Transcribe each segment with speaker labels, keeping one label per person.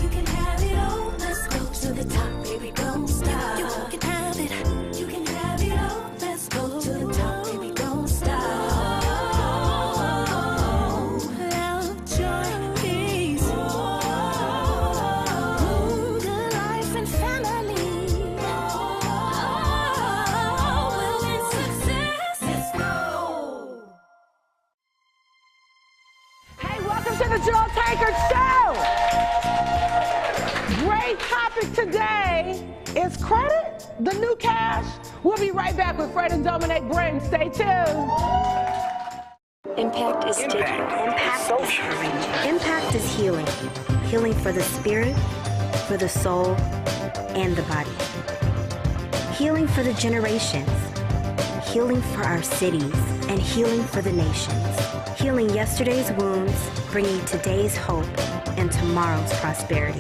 Speaker 1: You can have it all. Let's go to the top, baby, don't stop. You can have it. You can have it all. Let's go to the top, baby, don't stop. Love, joy, peace, good life and family. We'll get success. Let's go.
Speaker 2: Hey, welcome to the Tankard Show. Great topic today is credit, the new cash. We'll be right back with Fred and Dominique Brame. Stay tuned.
Speaker 3: Impact is digital. Impact is healing. Healing for the spirit, for the soul, and the body. Healing for the generations. Healing for our cities, and healing for the nations. Healing yesterday's wounds, bringing today's hope and tomorrow's prosperity.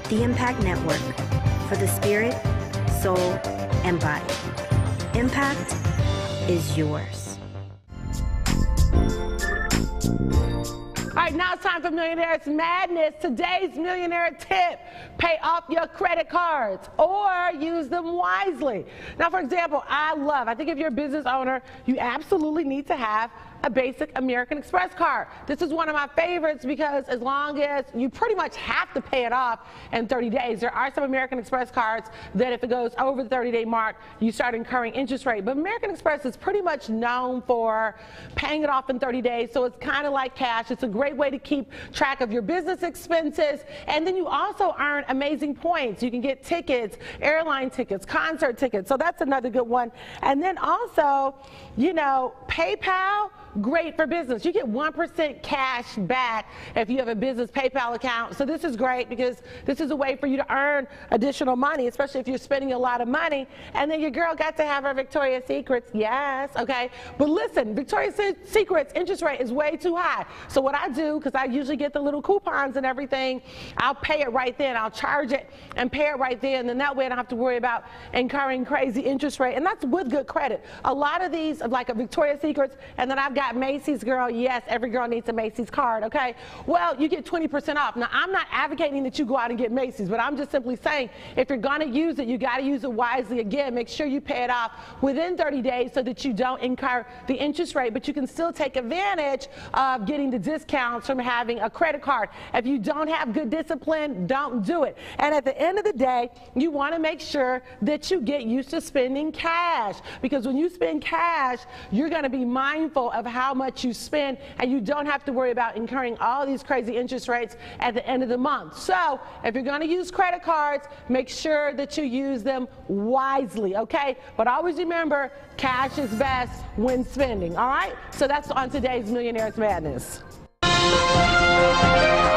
Speaker 3: The Impact Network, for the spirit, soul, and body. Impact is yours.
Speaker 2: All right, now it's time for Millionaire's Madness. Today's millionaire tip: pay off your credit cards or use them wisely. Now, for example, I think if you're a business owner, you absolutely need to have a basic American Express card. This is one of my favorites because as long as you pretty much have to pay it off in 30 days, there are some American Express cards that if it goes over the 30-day mark, you start incurring interest rate. But American Express is pretty much known for paying it off in 30 days, so it's kind of like cash. It's a great way to keep track of your business expenses, and then you also earn amazing points. You can get tickets, airline tickets, concert tickets, so that's another good one. And then also, you know, PayPal, great for business. You get 1% cash back if you have a business PayPal account. So this is great because this is a way for you to earn additional money, especially if you're spending a lot of money. And then your girl got to have her Victoria's Secrets. Yes, okay. But listen, Victoria's Secret's interest rate is way too high. So what I do, because I usually get the little coupons and everything, I'll pay it right then. I'll charge it and pay it right then. And that way I don't have to worry about incurring crazy interest rate. And that's with good credit. A lot of these, like a Victoria's Secrets, and then I've got Macy's, girl. Yes, every girl needs a Macy's card, okay? Well, you get 20% off. Now, I'm not advocating that you go out and get Macy's, but I'm just simply saying if you're going to use it, you got to use it wisely. Again, make sure you pay it off within 30 days so that you don't incur the interest rate, but you can still take advantage of getting the discounts from having a credit card. If you don't have good discipline, don't do it. And at the end of the day, you want to make sure that you get used to spending cash, because when you spend cash, you're going to be mindful of how much you spend, and you don't have to worry about incurring all these crazy interest rates at the end of the month. So if you're going to use credit cards, make sure that you use them wisely, okay? But always remember, cash is best when spending, all right? So that's on today's Millionaire's Madness. All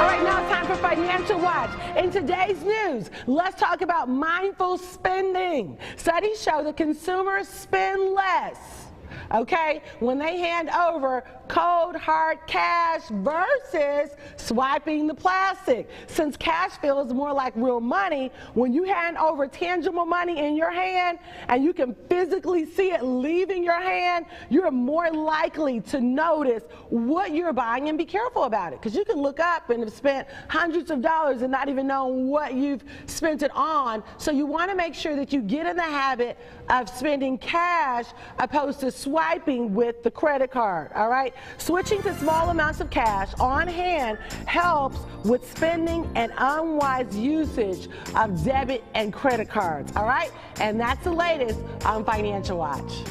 Speaker 2: right, now it's time for Financial Watch. In today's news, let's talk about mindful spending. Studies show that consumers spend less, okay, when they hand over cold, hard cash versus swiping the plastic. Since cash feels more like real money, when you hand over tangible money in your hand and you can physically see it leaving your hand, you're more likely to notice what you're buying and be careful about it. Because you can look up and have spent hundreds of dollars and not even know what you've spent it on. So you want to make sure that you get in the habit of spending cash opposed to swiping with the credit card, all right? Switching to small amounts of cash on hand helps with spending and unwise usage of debit and credit cards, all right? And that's the latest on Financial Watch.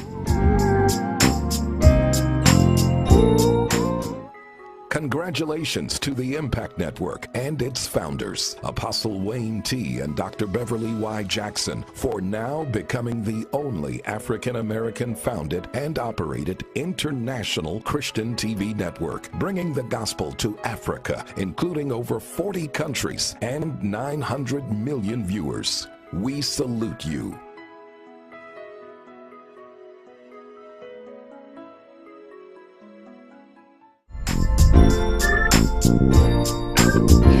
Speaker 4: Congratulations to the Impact Network and its founders, Apostle Wayne T. and Dr. Beverly Y. Jackson, for now becoming the only African-American founded and operated international Christian TV network, bringing the gospel to Africa, including over 40 countries and 900 million viewers. We salute you.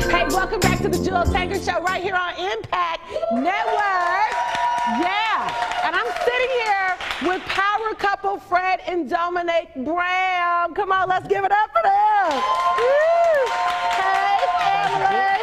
Speaker 2: Hey, welcome back to the Tankard Show right here on Impact Network. Yeah, and I'm sitting here with power couple Fred and Dominique Brame. Come on, let's give it up for them. Woo. Hey, family.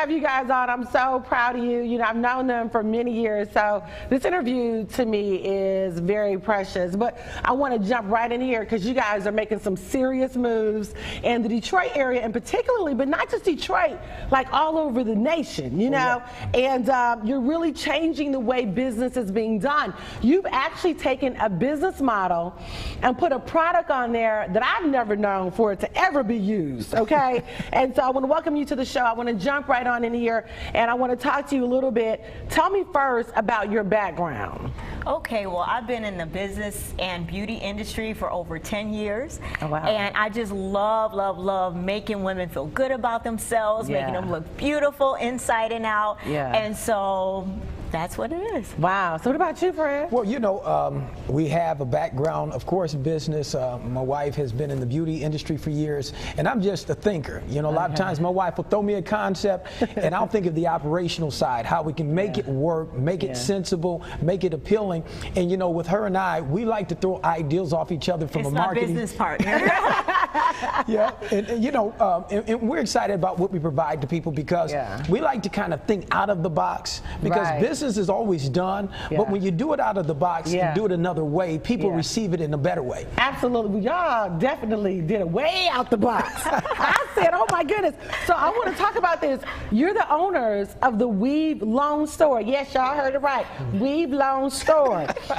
Speaker 2: have you guys on. I'm so proud of you. You know, I've known them for many years, so this interview to me is very precious. But I want to jump right in here because you guys are making some serious moves in the Detroit area, and particularly, but not just Detroit, like all over the nation, you know. And you're really changing the way business is being done. You've actually taken a business model and put a product on there that I've never known for it to ever be used, okay? And so I want to welcome you to the show. I want to jump right on in here, and I want to talk to you a little bit. Tell me first about your background.
Speaker 5: Okay, well, I've been in the business and beauty industry for over 10 years.
Speaker 2: Oh, wow.
Speaker 5: And I just love making women feel good about themselves, making them look beautiful inside and out. And so that's what it is.
Speaker 2: Wow. So what about you, Fred?
Speaker 6: Well, you know, we have a background, of course, in business. My wife has been in the beauty industry for years, and I'm just a thinker. You know, a lot of times my wife will throw me a concept, and I'll think of the operational side, how we can make it work, make it sensible, make it appealing. And, you know, with her and I, we like to throw ideas off each other from a marketing.
Speaker 5: It's my business partner.
Speaker 6: And you know, and we're excited about what we provide to people because we like to kind of think out of the box because business is always done, but when you do it out of the box and do it another way, people receive it in a better way.
Speaker 2: Absolutely. Y'all definitely did it way out the box. I said, oh my goodness. So I want to talk about this. You're the owners of the Weave Loan Store. Yes, y'all heard it right. Weave Loan Store.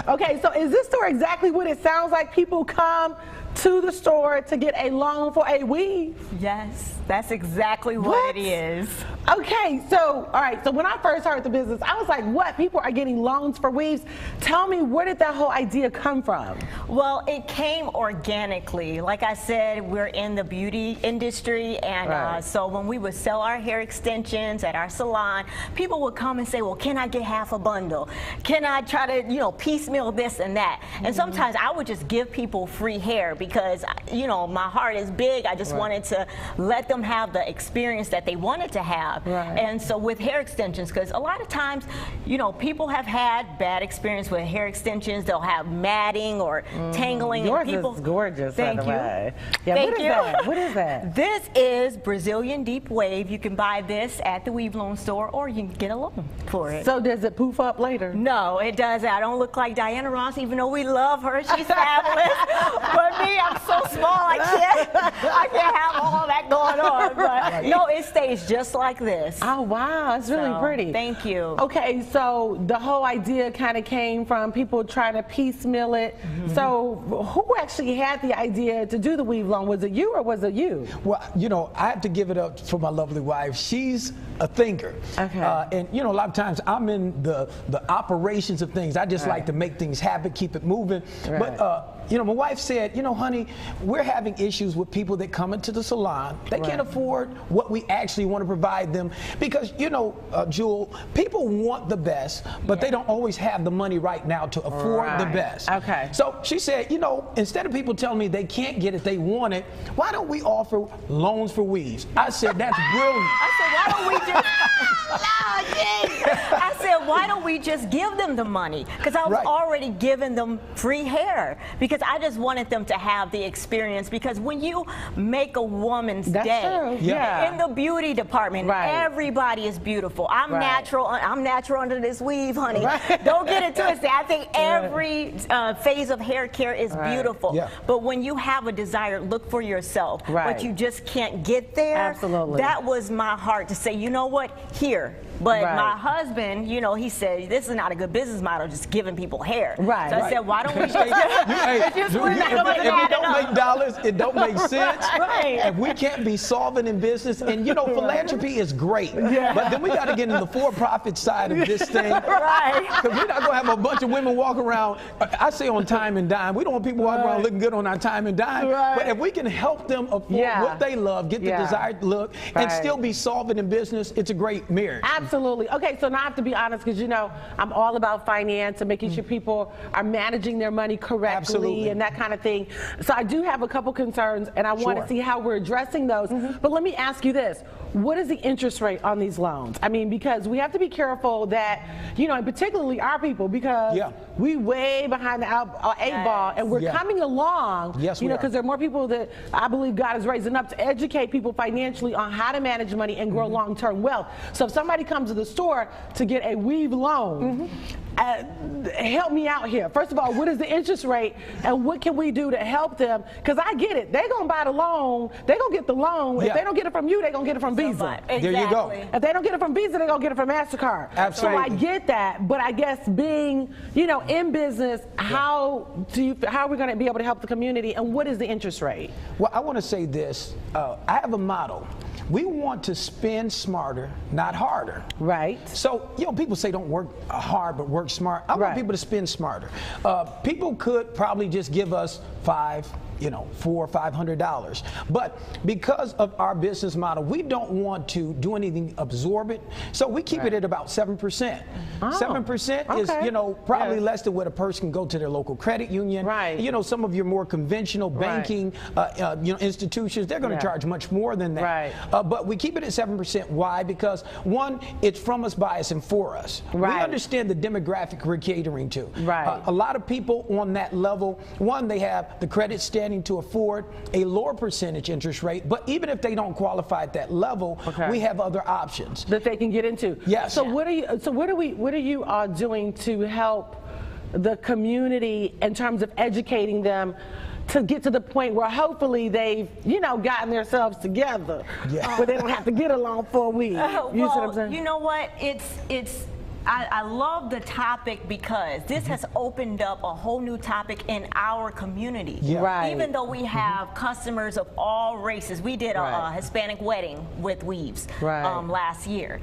Speaker 2: Okay, so is this store exactly what it sounds like? People come to the store to get a loan for a weave?
Speaker 5: Yes, that's exactly what it is.
Speaker 2: Okay, so, all right, so when I first heard the business, I was like, what? People are getting loans for weaves? Tell me, where did that whole idea come from?
Speaker 5: Well, it came organically. Like I said, we're in the beauty industry, and so when we would sell our hair extensions at our salon, people would come and say, well, can I get half a bundle? Can I try to, you know, piecemeal this and that? And sometimes I would just give people free hair because, you know, my heart is big. I just wanted to let them have the experience that they wanted to have. And so with hair extensions, because a lot of times, you know, people have had bad experience with hair extensions. They'll have matting or tangling.
Speaker 2: Yours
Speaker 5: and people,
Speaker 2: is gorgeous,
Speaker 5: thank
Speaker 2: by the
Speaker 5: you.
Speaker 2: way. Yeah,
Speaker 5: Thank
Speaker 2: what is
Speaker 5: you.
Speaker 2: that? What is that?
Speaker 5: This is Brazilian Deep Wave. You can buy this at the Weave Loan Store, or you can get a loan for it.
Speaker 2: So does it poof up later?
Speaker 5: No, it doesn't. I don't look like Diana Ross, even though we love her. She's fabulous. But me, I'm so small, I can't have all that going on. But no, it stays just like this.
Speaker 2: Oh, wow. It's really pretty.
Speaker 5: Thank you.
Speaker 2: Okay, so the whole idea kind of came from people trying to piecemeal it. So who actually had the idea to do the weave loan? Was it you or was it you?
Speaker 6: Well, you know, I have to give it up for my lovely wife. She's a thinker. And, you know, a lot of times I'm in the operations of things. I just like to make things happen, keep it moving. But, you know, my wife said, you know, honey, we're having issues with people that come into the salon. They can't afford what we actually want to provide them because, you know, Jewel, people want the best, but they don't always have the money right now to afford the best. So she said, you know, instead of people telling me they can't get it, they want it, why don't we offer loans for weaves? I said, that's brilliant.
Speaker 5: I said, why don't we just... I said, why don't we just give them the money? Because I was already giving them free hair because I just wanted them to have the experience. Because when you make a woman's day in the beauty department, everybody is beautiful. I'm natural. I'm natural under this weave, honey. Don't get it twisted. I think every phase of hair care is beautiful. But when you have a desire, look for yourself. But you just can't get there. That was my heart to say, you know what, here. But my husband, you know, he said, this is not a good business model, just giving people hair. So I said, why don't we just...
Speaker 6: If it don't make dollars, it don't make sense. If we can't be solvent in business, and, you know, philanthropy is great. But then we got to get in the for-profit side of this thing. Because we're not going to have a bunch of women walk around, I say on time and dime. We don't want people walking around looking good on our time and dime. But if we can help them afford what they love, get the desired look, and still be solvent in business, it's a great marriage.
Speaker 2: Absolutely. Okay, so now I have to be honest, because I'm all about finance and making sure people are managing their money correctly and that kind of thing. So I do have a couple concerns, and I want to see how we're addressing those. But let me ask you this. What is the interest rate on these loans? I mean, because we have to be careful that, and particularly our people, because we way behind the eight ball, and we're coming along, because there are more people that I believe God is raising up to educate people financially on how to manage money and grow long-term wealth. So if somebody comes to the store to get a Weave loan, help me out here. First of all, what is the interest rate, and what can we do to help them? Because I get it. They're going to buy the loan. They're going to get the loan. If they don't get it from you, they're going to get it from Visa.
Speaker 5: Exactly.
Speaker 6: There you go.
Speaker 2: If they don't get it from Visa, they're going to get it from MasterCard.
Speaker 6: Absolutely.
Speaker 2: So I get that. But I guess being, in business, how are we going to be able to help the community, and what is the interest rate?
Speaker 6: Well, I want to say this. I have a motto. We want to spend smarter, not harder.
Speaker 2: Right.
Speaker 6: So, people say don't work hard, but work smart. I want people to spend smarter. People could probably just give us $400 or $500. But because of our business model, we don't want to do anything absorbent. So we keep it at about 7%. 7% is, probably less than what a person can go to their local credit union.
Speaker 2: Right.
Speaker 6: Some of your more conventional banking, institutions, they're going to charge much more than that.
Speaker 2: Right.
Speaker 6: But we keep it at 7%. Why? Because one, it's from us, by us, and for us.
Speaker 2: Right.
Speaker 6: We understand the demographic we're catering to.
Speaker 2: Right.
Speaker 6: A lot of people on that level, one, they have the credit standing to afford a lower percentage interest rate, but even if they don't qualify at that level, we have other options
Speaker 2: that they can get into.
Speaker 6: Yes.
Speaker 2: So what are you all doing to help the community in terms of educating them to get to the point where hopefully they've, gotten themselves together, where they don't have to get along for a week? You see what I'm saying?
Speaker 5: You know what? I love the topic because this has opened up a whole new topic in our community.
Speaker 6: Yeah.
Speaker 2: Right.
Speaker 5: Even though we have customers of all races. We did a Hispanic wedding with Weaves last year.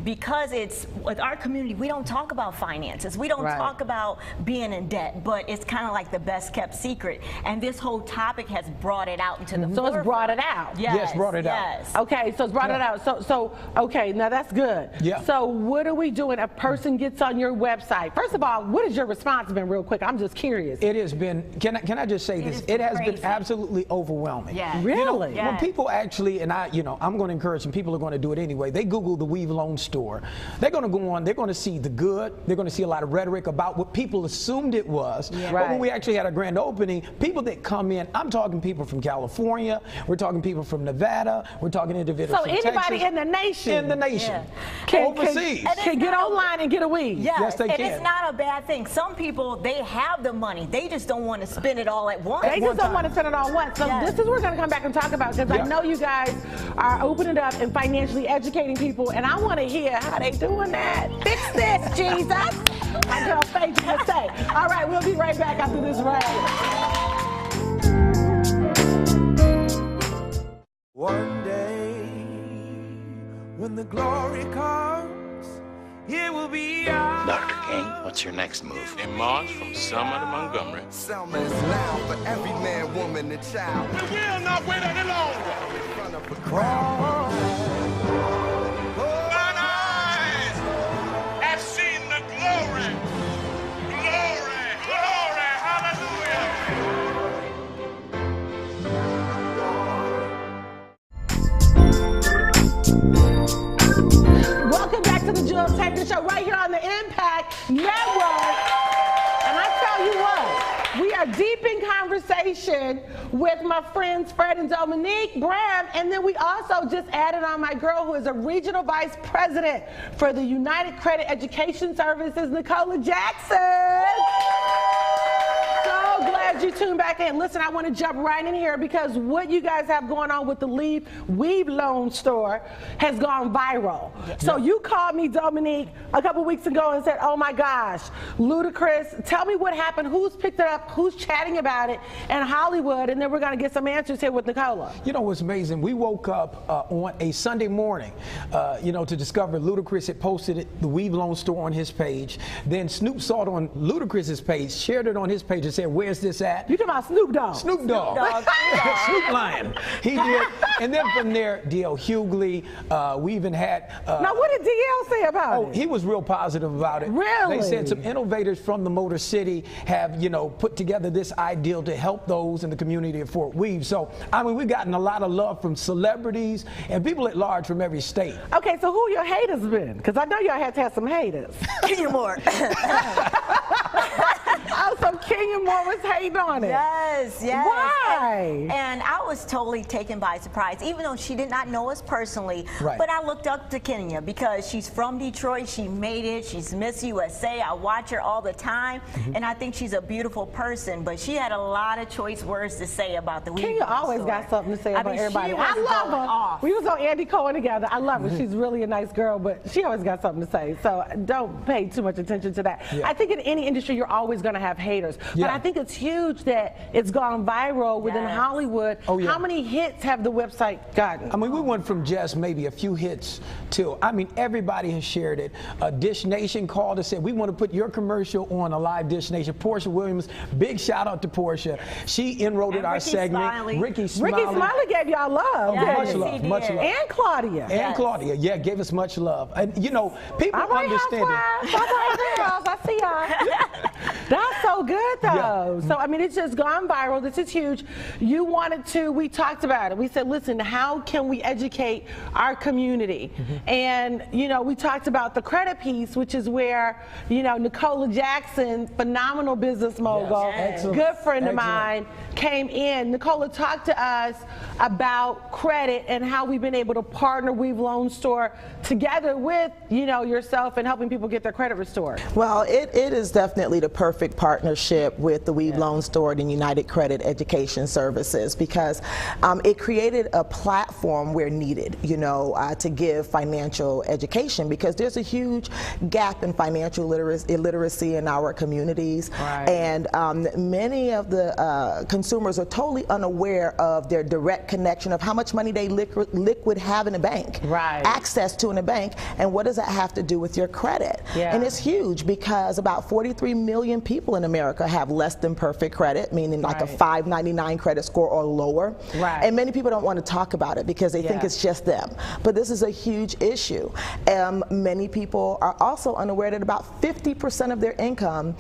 Speaker 5: Because it's with our community, we don't talk about finances. We don't talk about being in debt, but it's kind of like the best kept secret. And this whole topic has brought it out into the
Speaker 2: So
Speaker 5: forefront.
Speaker 2: it's brought it out.
Speaker 6: Yes, brought it out.
Speaker 2: Okay, so it's brought it out. So okay, now that's good.
Speaker 6: Yeah.
Speaker 2: So what are we doing? A person gets on your website. First of all, what has your response been, real quick? I'm just curious.
Speaker 6: It has been, can I just say this? It has been absolutely overwhelming.
Speaker 5: Yeah.
Speaker 2: Really?
Speaker 6: When people actually, and I'm going to encourage them, people are going to do it anyway. They Google the Weave Loan Store. They're going to go on, they're going to see the good, they're going to see a lot of rhetoric about what people assumed it was.
Speaker 2: Yeah.
Speaker 6: But when we actually had a grand opening, people that come in, I'm talking people from California, we're talking people from Nevada, we're talking individuals from Texas.
Speaker 2: So anybody in the nation.
Speaker 6: In the nation. Overseas.
Speaker 2: Can get online and get a weave.
Speaker 6: Yes, they can.
Speaker 5: And it's not a bad thing. Some people, they have the money. They just don't want to spend it all at once.
Speaker 2: They just don't want to spend it all at once. So this is what we're going to come back and talk about, because I know you guys are opening up and financially educating people, and I want to hear how they doing that. Fix this, Jesus. My girl Faith is going to say. All right, we'll be right back after this break.
Speaker 7: One day, when the glory comes, it will be ours.
Speaker 8: Dr. King, what's your next move?
Speaker 9: In March from Selma to Montgomery.
Speaker 7: Selma is loud for every man, woman, and child.
Speaker 9: We will not wait any longer.
Speaker 7: In front of a crowd.
Speaker 9: Mine eyes have seen the glory. Glory, glory, hallelujah.
Speaker 2: Welcome back to the Jewel Tankard Show right here on the Impact Network. And I tell you what, we are deep in conversation with my friends Fred and Dominique Brame, and then we also just added on my girl who is a regional vice president for the United Credit Education Services, Nicola Jackson. So glad you tuned back in. Listen, I want to jump right in here because what you guys have going on with the Weave Loan Store has gone viral. So you called me, Dominique, a couple weeks ago and said, oh my gosh, Ludacris, tell me what happened, who's picked it up, who's chatting about it in Hollywood, and then we're going to get some answers here with Nicola.
Speaker 6: You know what's amazing? We woke up on a Sunday morning, to discover Ludacris had posted the Weave Loan Store on his page. Then Snoop saw it on Ludacris's page, shared it on his page and said, where's this at? that.
Speaker 2: You talking about Snoop Dogg?
Speaker 6: Snoop Dogg. Snoop Lion. He did. And then from there, D.L. Hughley. We even had.
Speaker 2: Now, what did D.L. say about it?
Speaker 6: He was real positive about it.
Speaker 2: Really?
Speaker 6: They said some innovators from the Motor City have, put together this ideal to help those in the community of Fort Weave. So, I mean, we've gotten a lot of love from celebrities and people at large from every state.
Speaker 2: Okay, so who your haters been? Because I know y'all had to have some haters.
Speaker 5: Kenya Moore.
Speaker 2: Oh, so Kenya Moore was hating on it.
Speaker 5: Yes, yes.
Speaker 2: Why?
Speaker 5: And I was totally taken by surprise, even though she did not know us personally.
Speaker 6: Right.
Speaker 5: But I looked up to Kenya because she's from Detroit. She made it. She's Miss USA. I watch her all the time, and I think she's a beautiful person. But she had a lot of choice words to say about the weed.
Speaker 2: Kenya always got something to say about everybody. I love her.
Speaker 5: Off.
Speaker 2: We was on Andy Cohen together. I love her. She's really a nice girl, but she always got something to say. So don't pay too much attention to that.
Speaker 6: Yeah.
Speaker 2: I think in any industry, you're always going to have haters.
Speaker 6: Yeah.
Speaker 2: But I think it's huge that it's gone viral within Hollywood.
Speaker 6: Oh, yeah.
Speaker 2: How many hits have the website gotten?
Speaker 6: I mean, we went from just maybe a few hits to, I mean, everybody has shared it. Dish Nation called and said, we want to put your commercial on a live Dish Nation. Portia Williams, big shout out to Portia. She enrolled our segment.
Speaker 5: Smiley.
Speaker 6: Ricky Smiley.
Speaker 2: Ricky Smiley gave y'all love.
Speaker 6: Much love, much love.
Speaker 2: And Claudia.
Speaker 6: And Claudia, yeah, gave us much love. And people understand it.
Speaker 2: All right, girls, I see y'all. That's so good, though.
Speaker 6: Yeah.
Speaker 2: So, I mean, it's just gone viral. This is huge. You wanted to, we talked about it. We said, listen, how can we educate our community? And, we talked about the credit piece, which is where, Nicola Jackson, phenomenal business mogul, good friend of mine, came in. Nicola talked to us about credit and how we've been able to partner Weave Loan Store together with, yourself and helping people get their credit restored.
Speaker 10: Well, it is definitely the perfect partnership with the Weave Loan Store and United Credit Education Services because it created a platform where needed, to give financial education because there's a huge gap in financial illiteracy in our communities.
Speaker 2: Right.
Speaker 10: And many of the consumers are totally unaware of their direct connection of how much money they liquid have in a bank, access to in a bank, and what does that have to do with your credit? And it's huge because about 43 million people in America have less than perfect credit, meaning like a 599 credit score or lower. And many people don't want to talk about it because they think it's just them. But this is a huge issue. Many people are also unaware that about 50% of their income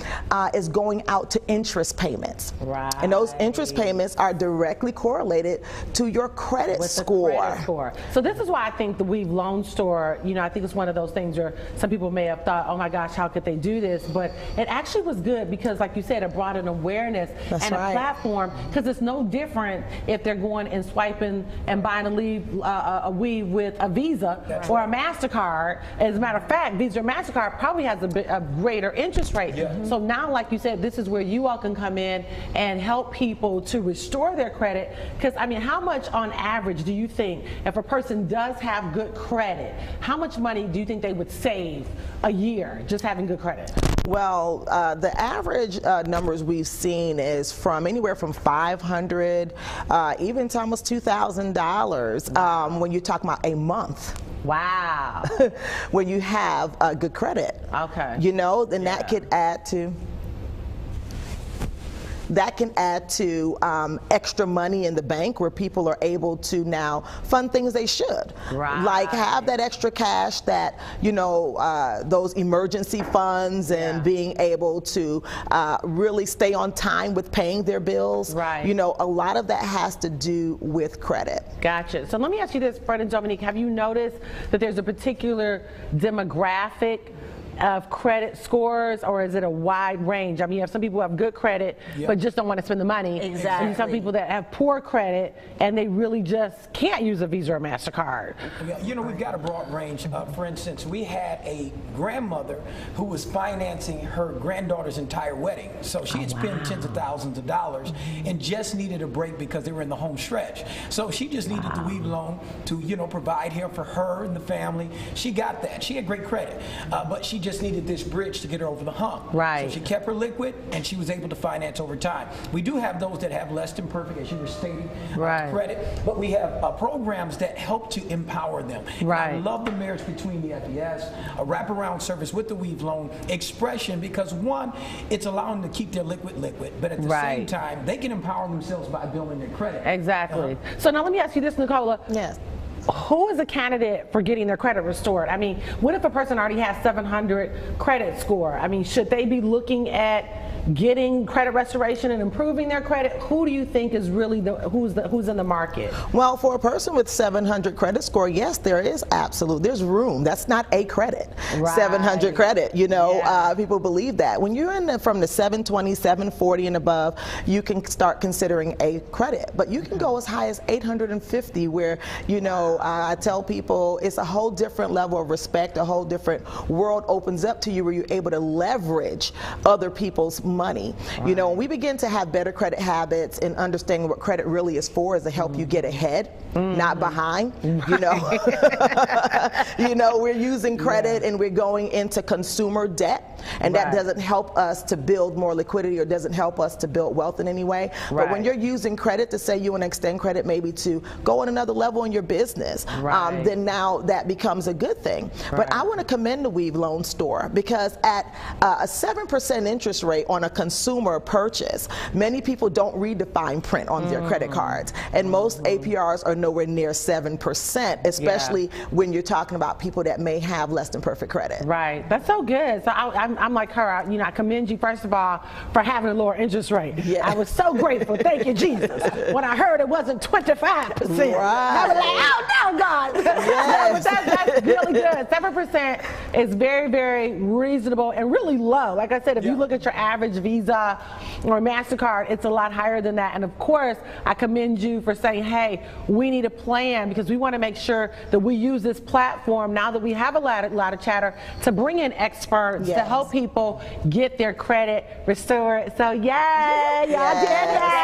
Speaker 10: is going out to interest payments. And those interest payments are directly correlated to your credit score.
Speaker 2: So this is why I think the Weave Loan Store, I think it's one of those things where some people may have thought, oh my gosh, how could they do this? But it actually was good because, like you said, it brought an awareness and a platform because it's no different if they're going and swiping and buying a weave with a Visa or a MasterCard. As a matter of fact, Visa or MasterCard probably has a greater interest rate. So now, like you said, this is where you all can come in and help people to restore their credit. Because, I mean, how much on average do you think, if a person does have good credit, how much money do you think they would save a year just having good credit?
Speaker 10: Well, the average numbers we've seen is from anywhere from $500 even to almost $2,000 when you're talking about a month.
Speaker 2: Wow.
Speaker 10: When you have good credit.
Speaker 2: Okay.
Speaker 10: Then that could add to extra money in the bank where people are able to now fund things they should. Like have that extra cash that, those emergency funds and being able to really stay on time with paying their bills. A lot of that has to do with credit.
Speaker 2: Gotcha. So let me ask you this, Fred and Dominique, have you noticed that there's a particular demographic of credit scores, or is it a wide range? I mean, you have some people who have good credit but just don't want to spend the money.
Speaker 5: Exactly.
Speaker 2: And some people that have poor credit and they really just can't use a Visa or MasterCard.
Speaker 6: We've got a broad range. For instance, we had a grandmother who was financing her granddaughter's entire wedding. So she had spent tens of thousands of dollars and just needed a break because they were in the home stretch. So she just needed the Weave loan to, provide here for her and the family. She got that. She had great credit, but she just needed this bridge to get her over the hump.
Speaker 2: Right.
Speaker 6: So she kept her liquid, and she was able to finance over time. We do have those that have less than perfect, as you were stating, credit, but we have programs that help to empower them.
Speaker 2: Right.
Speaker 6: I love the marriage between the FES, a wraparound service with the Weave Loan Expression, because one, it's allowing them to keep their liquid, but at the same time, they can empower themselves by building their credit.
Speaker 2: Exactly. So now let me ask you this, Nicola.
Speaker 10: Yes.
Speaker 2: Who is a candidate for getting their credit restored? I mean, what if a person already has 700 credit score? I mean, should they be looking at getting credit restoration and improving their credit? Who do you think is really who's in the market?
Speaker 10: Well, for a person with 700 credit score, yes, there is there's room. That's not a credit. 700 credit, you know, people believe that. When you're in from the 720, 740 and above, you can start considering a credit, but you can go as high as 850, where, you know, I tell people it's a whole different level of respect, a whole different world opens up to you where you're able to leverage other people's money. You know, when we begin to have better credit habits and understanding what credit really is for, is to help you get ahead, not behind. You know, you know, we're using credit and we're going into consumer debt, and that doesn't help us to build more liquidity or doesn't help us to build wealth in any way. But when you're using credit to say you want to extend credit, maybe to go on another level in your business, then now that becomes a good thing. But I want to commend the Weave Loan Store, because at a 7% interest rate on a consumer purchase, many people don't read the fine print on their credit cards, and most APRs are nowhere near 7%, especially when you're talking about people that may have less than perfect credit.
Speaker 2: Right, that's so good. So I'm like her. You know, I commend you first of all for having a lower interest rate. I was so grateful. Thank you, Jesus. When I heard it wasn't 25%, I was like, oh no, God. That's really good. 7% is very, very reasonable and really low. Like I said, if you look at your average Visa or MasterCard, it's a lot higher than that. And of course, I commend you for saying, hey, we need a plan, because we want to make sure that we use this platform, now that we have a lot of chatter, to bring in experts to help people get their credit restored. So y'all did that.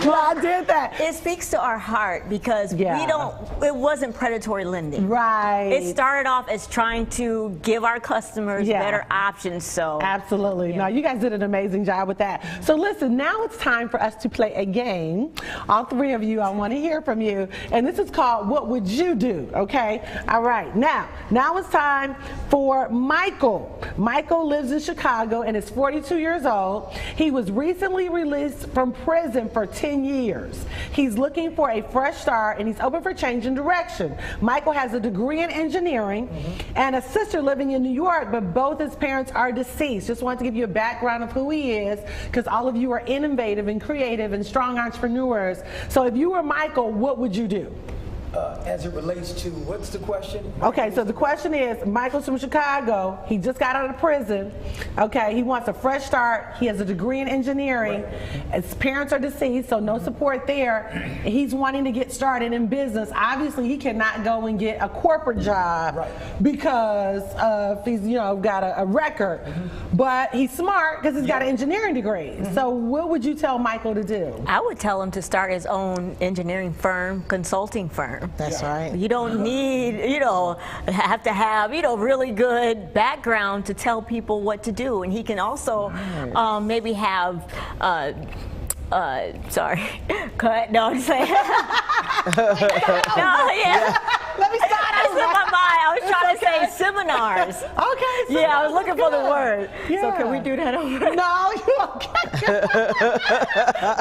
Speaker 2: Well, I did that.
Speaker 5: It speaks to our heart, because it wasn't predatory lending.
Speaker 2: Right.
Speaker 5: It started off as trying to give our customers better options. So
Speaker 2: absolutely. No, you guys did an amazing job with that. So listen, now it's time for us to play a game. All three of you, I want to hear from you. And this is called What Would You Do? Okay? All right. Now it's time for Michael. Michael lives in Chicago and is 42 years old. He was recently released from prison for 10 years. He's looking for a fresh start, and he's open for change and direction. Michael has a degree in engineering and a sister living in New York, but both his parents are deceased. Just wanted to give you a background of who he is, because all of you are innovative and creative and strong entrepreneurs. So if you were Michael, what would you do?
Speaker 6: As it relates to, what's the question?
Speaker 2: Okay, so the question is, Michael's from Chicago. He just got out of prison. Okay, he wants a fresh start. He has a degree in engineering. His parents are deceased, so no support there. He's wanting to get started in business. Obviously, he cannot go and get a corporate job because he's, you know, got a record. But he's smart because he's got an engineering degree. So what would you tell Michael to do?
Speaker 5: I would tell him to start his own engineering firm, consulting firm.
Speaker 10: That's right.
Speaker 5: You don't need, you know, have to have, you know, really good background to tell people what to do. And he can also maybe have, sorry, cut, no, I'm saying.
Speaker 2: Let me start over.
Speaker 5: I was trying to say seminars.
Speaker 2: Okay.
Speaker 5: Yeah, I was looking for the word. So can we do that over?
Speaker 2: No, you okay.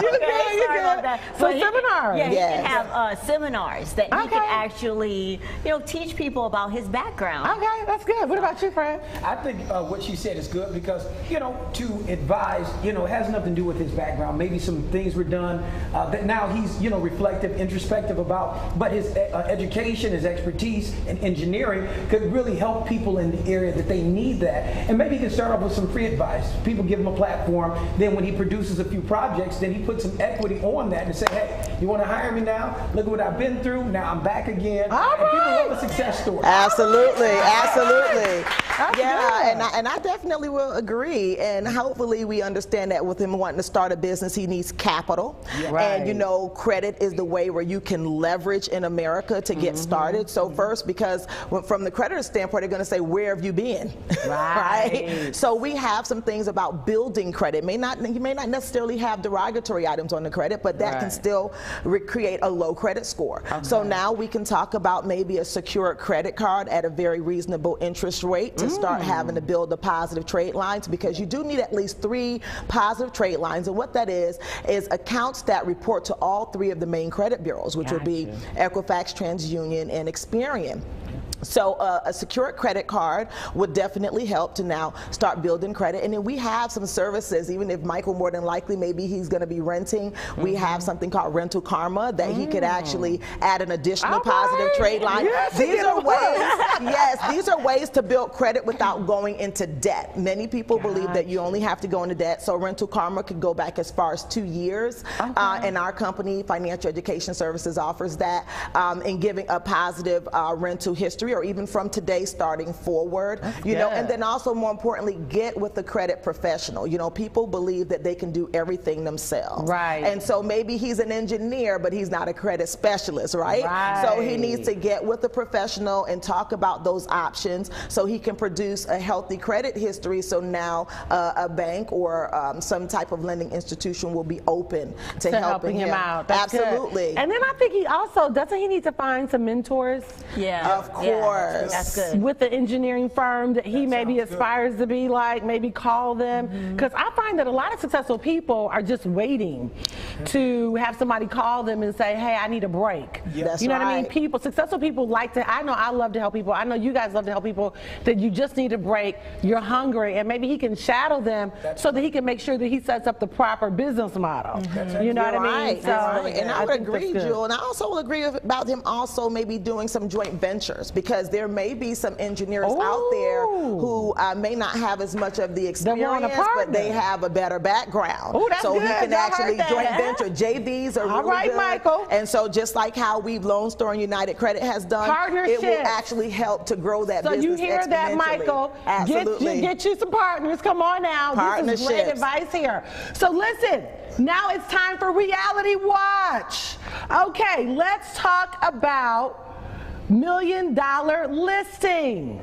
Speaker 2: You're good. So seminars.
Speaker 5: Yeah, he can have seminars that he can actually, you know, teach people about his background.
Speaker 2: Okay, that's good. What about you, Fred?
Speaker 6: I think what she said is good, because, you know, to advise, you know, has nothing to do with his background. Maybe some things were done that now he's, you know, reflective, introspective about, but his education, his expertise in engineering could really help people in the area that they need that. And maybe he can start off with some free advice. People give him a platform. Then when he produces a few projects, then he puts some equity on that and say, hey, you want to hire me now? Look at what I've been through. Now I'm back again.
Speaker 2: All right.
Speaker 6: People love a success story.
Speaker 10: Absolutely, absolutely. And I definitely will agree. And hopefully we understand that with him wanting to start a business, he needs capital. And you know, credit is the way where you can leverage in America to get started. So first, because from the creditor standpoint, they're going to say, where have you been? Right? So we have some things about building credit. You may not necessarily have derogatory items on the credit, but that can still create a low credit score. So now we can talk about maybe a secured credit card at a very reasonable interest rate to start having to build the positive trade lines, because you do need at least 3 positive trade lines. And what that is accounts that report to all 3 of the main credit bureaus, which would be Equifax, TransUnion, and Experian. So a secured credit card would definitely help to now start building credit. And then we have some services, even if Michael more than likely maybe he's going to be renting, we have something called Rental Karma that he could actually add an additional positive trade line. These are ways, these are ways to build credit without going into debt. Many people believe that you only have to go into debt. So Rental Karma could go back as far as 2 years. And our company, Financial Education Services, offers that in giving a positive rental history, or even from today starting forward, you know, and then also more importantly, get with a credit professional. You know, people believe that they can do everything themselves. And so maybe he's an engineer, but he's not a credit specialist, right? So he needs to get with a professional and talk about those options so he can produce a healthy credit history. So now a bank or some type of lending institution will be open to helping him out.
Speaker 2: That's
Speaker 10: Absolutely.
Speaker 2: Good. And then I think he also, doesn't he need to find some mentors?
Speaker 10: Of course.
Speaker 5: That's good.
Speaker 2: With the engineering firm that he maybe aspires to be like, maybe call them. Because I find that a lot of successful people are just waiting to have somebody call them and say, hey, I need a break. You know what I mean? Successful people like to, I know I love to help people. I know you guys love to help people, that you just need a break. You're hungry. And maybe he can shadow them so that he can make sure that he sets up the proper business model. You know what I mean? So,
Speaker 10: and I would agree, Jewel. And I also will agree about him also maybe doing some joint ventures, because there may be some engineers out there who may not have as much of the experience, but they have a better background. So he can actually joint venture. JVs are really good.
Speaker 2: Michael.
Speaker 10: And so just like how we've Lone Star and United Credit has done, it will actually help to grow that business.
Speaker 2: So you hear that, Michael?
Speaker 10: Absolutely.
Speaker 2: Get you some partners. Come on now. This is great advice here. So listen, now it's time for Reality Watch. Okay, let's talk about $1 Million Listing.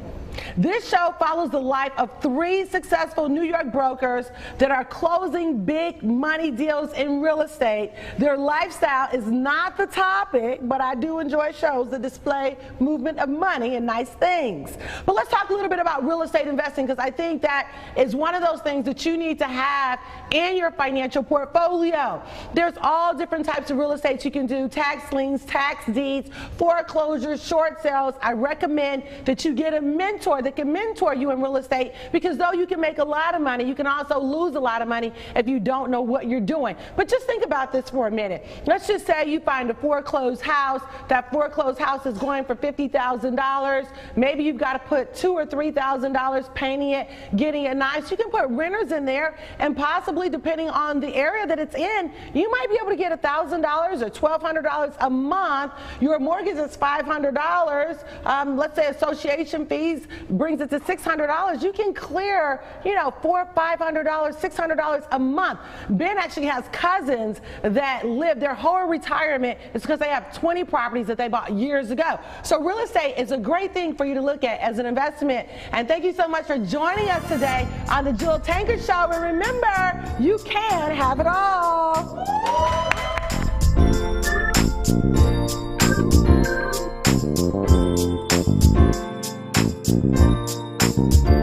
Speaker 2: This show follows the life of 3 successful New York brokers that are closing big money deals in real estate. Their lifestyle is not the topic, but I do enjoy shows that display movement of money and nice things. But let's talk a little bit about real estate investing, because I think that is one of those things that you need to have in your financial portfolio. There's all different types of real estate you can do: tax liens, tax deeds, foreclosures, short sales. I recommend that you get a mentor that can mentor you in real estate, because though you can make a lot of money, you can also lose a lot of money if you don't know what you're doing. But just think about this for a minute. Let's just say you find a foreclosed house. That foreclosed house is going for $50,000. Maybe you've got to put $2,000 or $3,000 painting it, getting it nice. You can put renters in there, and possibly, depending on the area that it's in, you might be able to get $1,000 or $1,200 a month. Your mortgage is $500. Let's say association fees brings it to $600. You can clear, you know, $400, $500, $600 a month. Ben actually has cousins that live their whole retirement is because they have 20 properties that they bought years ago. So real estate is a great thing for you to look at as an investment. And thank you so much for joining us today on the Jewel Tankard Show. And remember, you can have it all. Thank you.